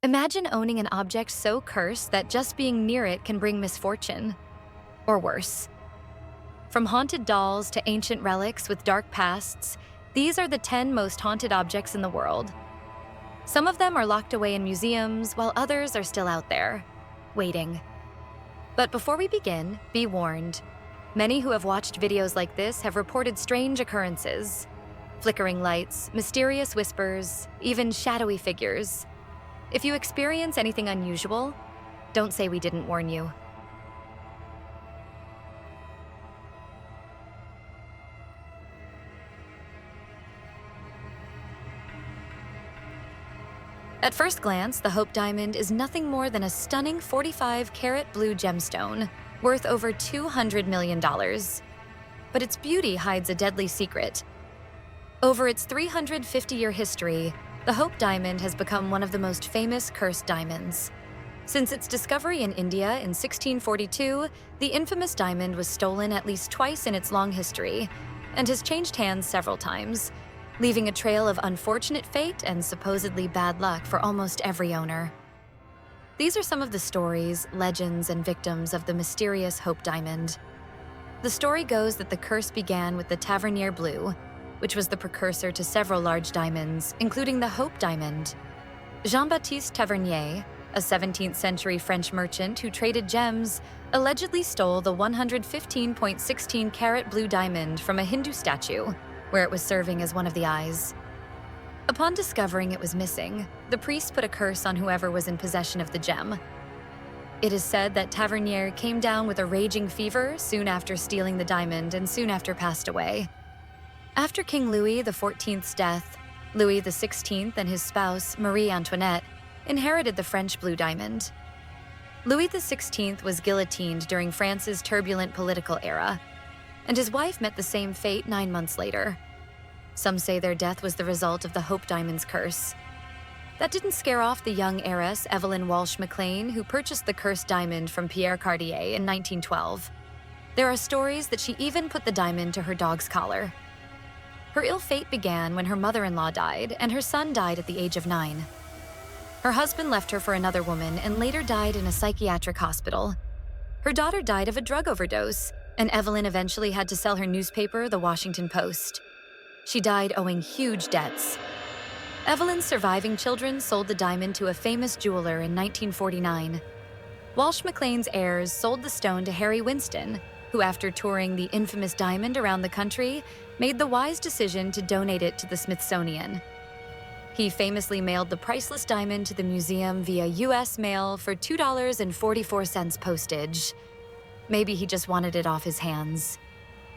Imagine owning an object so cursed that just being near it can bring misfortune. Or worse. From haunted dolls to ancient relics with dark pasts, these are the 10 most haunted objects in the world. Some of them are locked away in museums, while others are still out there, waiting. But before we begin, be warned. Many who have watched videos like this have reported strange occurrences. Flickering lights, mysterious whispers, even shadowy figures. If you experience anything unusual, don't say we didn't warn you. At first glance, the Hope Diamond is nothing more than a stunning 45-carat blue gemstone, worth over $200 million. But its beauty hides a deadly secret. Over its 350-year history, the Hope Diamond has become one of the most famous cursed diamonds. Since its discovery in India in 1642, the infamous diamond was stolen at least twice in its long history, and has changed hands several times, leaving a trail of unfortunate fate and supposedly bad luck for almost every owner. These are some of the stories, legends, and victims of the mysterious Hope Diamond. The story goes that the curse began with the Tavernier Blue, which was the precursor to several large diamonds, including the Hope Diamond. Jean-Baptiste Tavernier, a 17th-century French merchant who traded gems, allegedly stole the 115.16-carat blue diamond from a Hindu statue, where it was serving as one of the eyes. Upon discovering it was missing, the priest put a curse on whoever was in possession of the gem. It is said that Tavernier came down with a raging fever soon after stealing the diamond and soon after passed away. After King Louis XIV's death, Louis XVI and his spouse, Marie Antoinette, inherited the French blue diamond. Louis XVI was guillotined during France's turbulent political era, and his wife met the same fate 9 months later. Some say their death was the result of the Hope Diamond's curse. That didn't scare off the young heiress Evelyn Walsh McLean, who purchased the cursed diamond from Pierre Cartier in 1912. There are stories that she even put the diamond to her dog's collar. Her ill fate began when her mother-in-law died, and her son died at the age of 9. Her husband left her for another woman and later died in a psychiatric hospital. Her daughter died of a drug overdose, and Evelyn eventually had to sell her newspaper, The Washington Post. She died owing huge debts. Evelyn's surviving children sold the diamond to a famous jeweler in 1949. Walsh McLean's heirs sold the stone to Harry Winston, who, after touring the infamous diamond around the country, made the wise decision to donate it to the Smithsonian. He famously mailed the priceless diamond to the museum via U.S. mail for $2.44 postage. Maybe he just wanted it off his hands.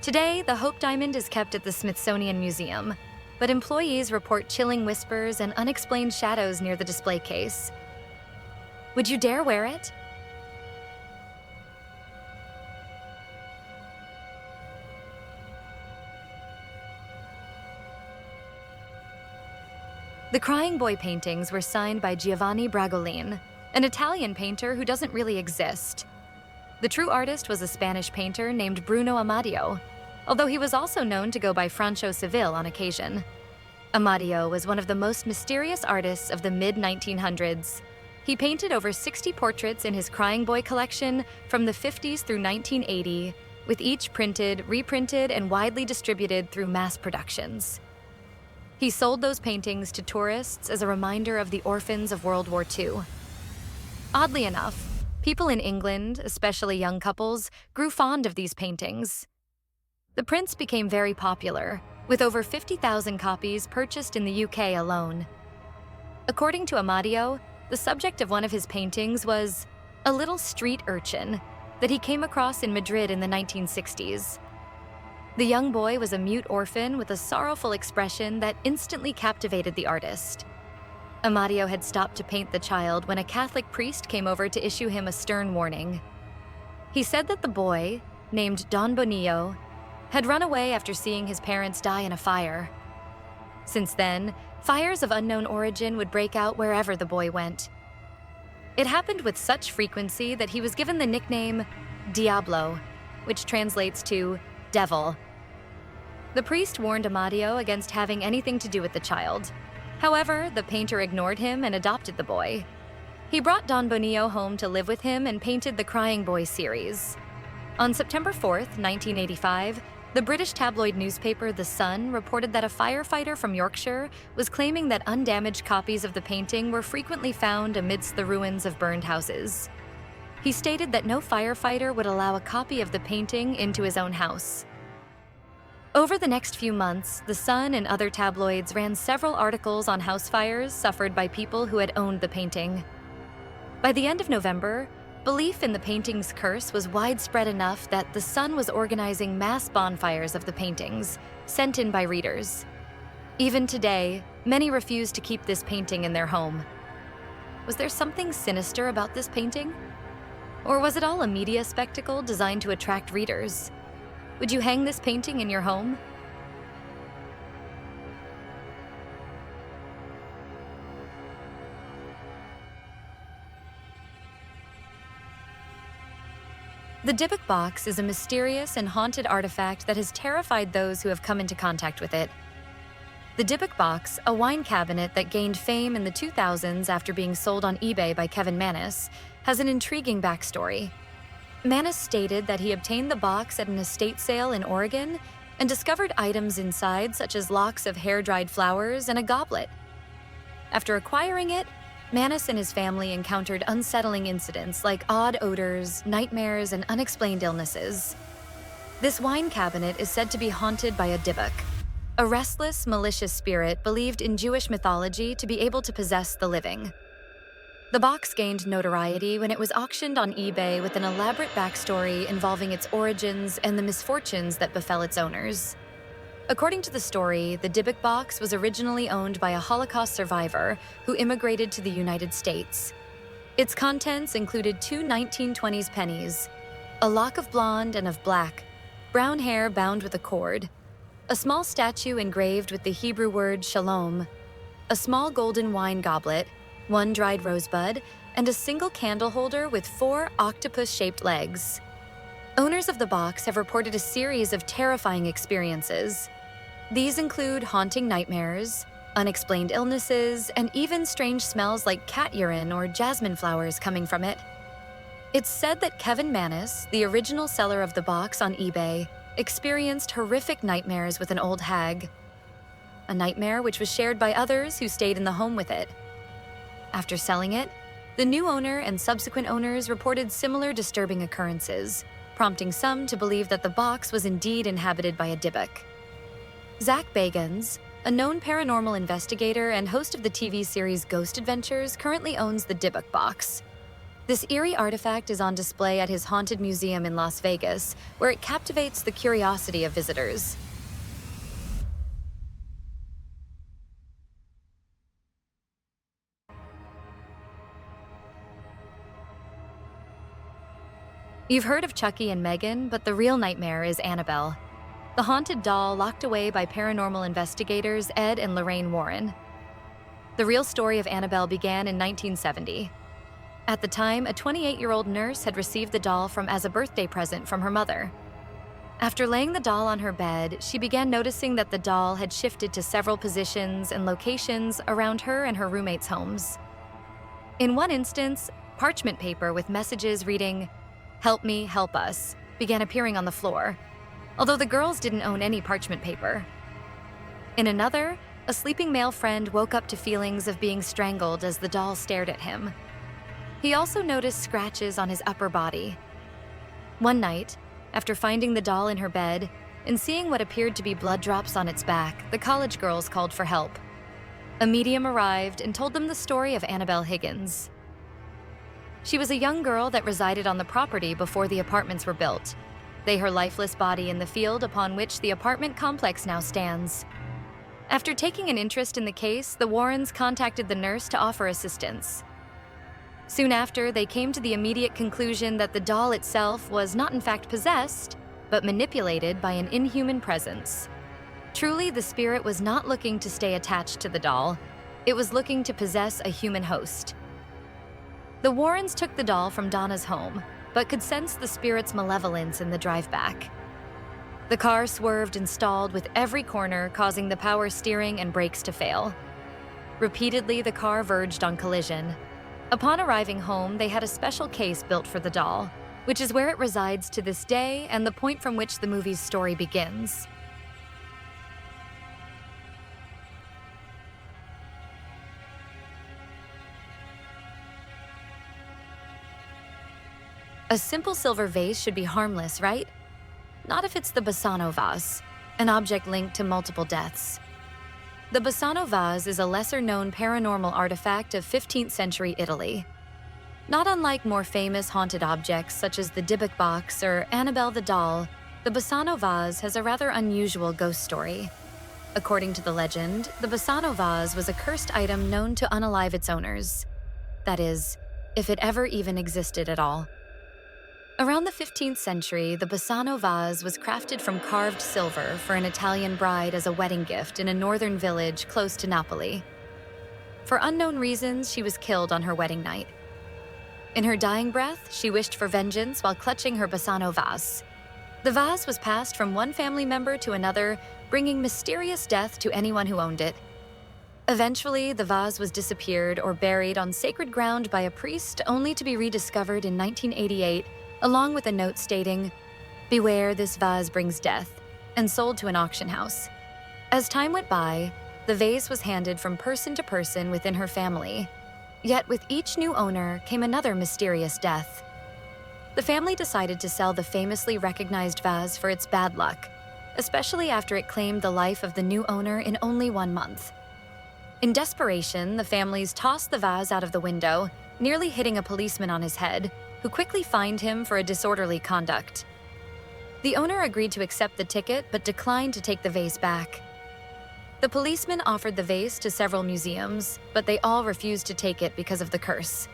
Today, the Hope Diamond is kept at the Smithsonian Museum, but employees report chilling whispers and unexplained shadows near the display case. Would you dare wear it? The Crying Boy paintings were signed by Giovanni Bragolin, an Italian painter who doesn't really exist. The true artist was a Spanish painter named Bruno Amadio, although he was also known to go by Franco Seville on occasion. Amadio was one of the most mysterious artists of the mid-1900s. He painted over 60 portraits in his Crying Boy collection from the 50s through 1980, with each printed, reprinted, and widely distributed through mass productions. He sold those paintings to tourists as a reminder of the orphans of World War II. Oddly enough, people in England, especially young couples, grew fond of these paintings. The prints became very popular, with over 50,000 copies purchased in the UK alone. According to Amadio, the subject of one of his paintings was a little street urchin that he came across in Madrid in the 1960s. The young boy was a mute orphan with a sorrowful expression that instantly captivated the artist. Amadio had stopped to paint the child when a Catholic priest came over to issue him a stern warning. He said that the boy, named Don Bonillo, had run away after seeing his parents die in a fire. Since then, fires of unknown origin would break out wherever the boy went. It happened with such frequency that he was given the nickname Diablo, which translates to devil. The priest warned Amadio against having anything to do with the child. However, the painter ignored him and adopted the boy. He brought Don Bonillo home to live with him and painted the Crying Boy series. On September 4th, 1985, the British tabloid newspaper The Sun reported that a firefighter from Yorkshire was claiming that undamaged copies of the painting were frequently found amidst the ruins of burned houses. He stated that no firefighter would allow a copy of the painting into his own house. Over the next few months, The Sun and other tabloids ran several articles on house fires suffered by people who had owned the painting. By the end of November, belief in the painting's curse was widespread enough that The Sun was organizing mass bonfires of the paintings, sent in by readers. Even today, many refuse to keep this painting in their home. Was there something sinister about this painting? Or was it all a media spectacle designed to attract readers? Would you hang this painting in your home? The Dybbuk box is a mysterious and haunted artifact that has terrified those who have come into contact with it. The Dybbuk box, a wine cabinet that gained fame in the 2000s after being sold on eBay by Kevin Mannis, has an intriguing backstory. Mannis stated that he obtained the box at an estate sale in Oregon and discovered items inside such as locks of hair-dried flowers and a goblet. After acquiring it, Mannis and his family encountered unsettling incidents like odd odors, nightmares, and unexplained illnesses. This wine cabinet is said to be haunted by a Dybbuk, a restless, malicious spirit believed in Jewish mythology to be able to possess the living. The box gained notoriety when it was auctioned on eBay with an elaborate backstory involving its origins and the misfortunes that befell its owners. According to the story, the Dybbuk box was originally owned by a Holocaust survivor who immigrated to the United States. Its contents included two 1920s pennies, a lock of blonde and of black, brown hair bound with a cord, a small statue engraved with the Hebrew word shalom, a small golden wine goblet, one dried rosebud, and a single candle holder with 4 octopus-shaped legs. Owners of the box have reported a series of terrifying experiences. These include haunting nightmares, unexplained illnesses, and even strange smells like cat urine or jasmine flowers coming from it. It's said that Kevin Mannis, the original seller of the box on eBay, experienced horrific nightmares with an old hag, a nightmare which was shared by others who stayed in the home with it. After selling it, the new owner and subsequent owners reported similar disturbing occurrences, prompting some to believe that the box was indeed inhabited by a Dybbuk. Zach Bagans, a known paranormal investigator and host of the TV series Ghost Adventures, currently owns the Dybbuk box. This eerie artifact is on display at his haunted museum in Las Vegas, where it captivates the curiosity of visitors. You've heard of Chucky and Megan, but the real nightmare is Annabelle, the haunted doll locked away by paranormal investigators Ed and Lorraine Warren. The real story of Annabelle began in 1970. At the time, a 28-year-old nurse had received the doll as a birthday present from her mother. After laying the doll on her bed, she began noticing that the doll had shifted to several positions and locations around her and her roommates' homes. In one instance, parchment paper with messages reading, "Help me, help us," began appearing on the floor, although the girls didn't own any parchment paper. In another, a sleeping male friend woke up to feelings of being strangled as the doll stared at him. He also noticed scratches on his upper body. One night, after finding the doll in her bed and seeing what appeared to be blood drops on its back, the college girls called for help. A medium arrived and told them the story of Annabelle Higgins. She was a young girl that resided on the property before the apartments were built, lay her lifeless body in the field upon which the apartment complex now stands. After taking an interest in the case, the Warrens contacted the nurse to offer assistance. Soon after, they came to the immediate conclusion that the doll itself was not in fact possessed, but manipulated by an inhuman presence. Truly, the spirit was not looking to stay attached to the doll. It was looking to possess a human host. The Warrens took the doll from Donna's home, but could sense the spirit's malevolence in the drive-back. The car swerved and stalled with every corner, causing the power steering and brakes to fail. Repeatedly, the car verged on collision. Upon arriving home, they had a special case built for the doll, which is where it resides to this day and the point from which the movie's story begins. A simple silver vase should be harmless, right? Not if it's the Bassano vase, an object linked to multiple deaths. The Bassano vase is a lesser-known paranormal artifact of 15th century Italy. Not unlike more famous haunted objects such as the Dybbuk box or Annabelle the doll, the Bassano vase has a rather unusual ghost story. According to the legend, the Bassano vase was a cursed item known to unalive its owners. That is, if it ever even existed at all. Around the 15th century, the Bassano vase was crafted from carved silver for an Italian bride as a wedding gift in a northern village close to Napoli. For unknown reasons, she was killed on her wedding night. In her dying breath, she wished for vengeance while clutching her Bassano vase. The vase was passed from one family member to another, bringing mysterious death to anyone who owned it. Eventually, the vase was disappeared or buried on sacred ground by a priest, only to be rediscovered in 1988, along with a note stating, "Beware, this vase brings death," and sold to an auction house. As time went by, the vase was handed from person to person within her family. Yet with each new owner came another mysterious death. The family decided to sell the famously recognized vase for its bad luck, especially after it claimed the life of the new owner in only 1 month. In desperation, the families tossed the vase out of the window, nearly hitting a policeman on his head, who quickly fined him for a disorderly conduct. The owner agreed to accept the ticket but declined to take the vase back. The policeman offered the vase to several museums, but they all refused to take it because of the curse.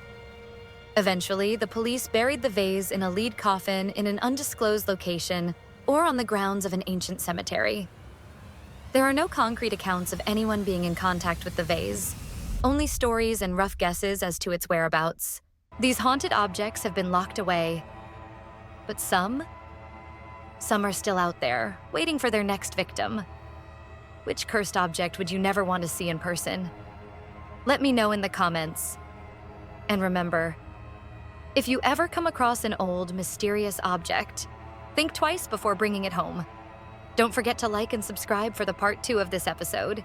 Eventually, the police buried the vase in a lead coffin in an undisclosed location or on the grounds of an ancient cemetery. There are no concrete accounts of anyone being in contact with the vase, only stories and rough guesses as to its whereabouts. These haunted objects have been locked away, but some are still out there, waiting for their next victim. Which cursed object would you never want to see in person? Let me know in the comments. And remember, if you ever come across an old, mysterious object, think twice before bringing it home. Don't forget to like and subscribe for the part 2 of this episode.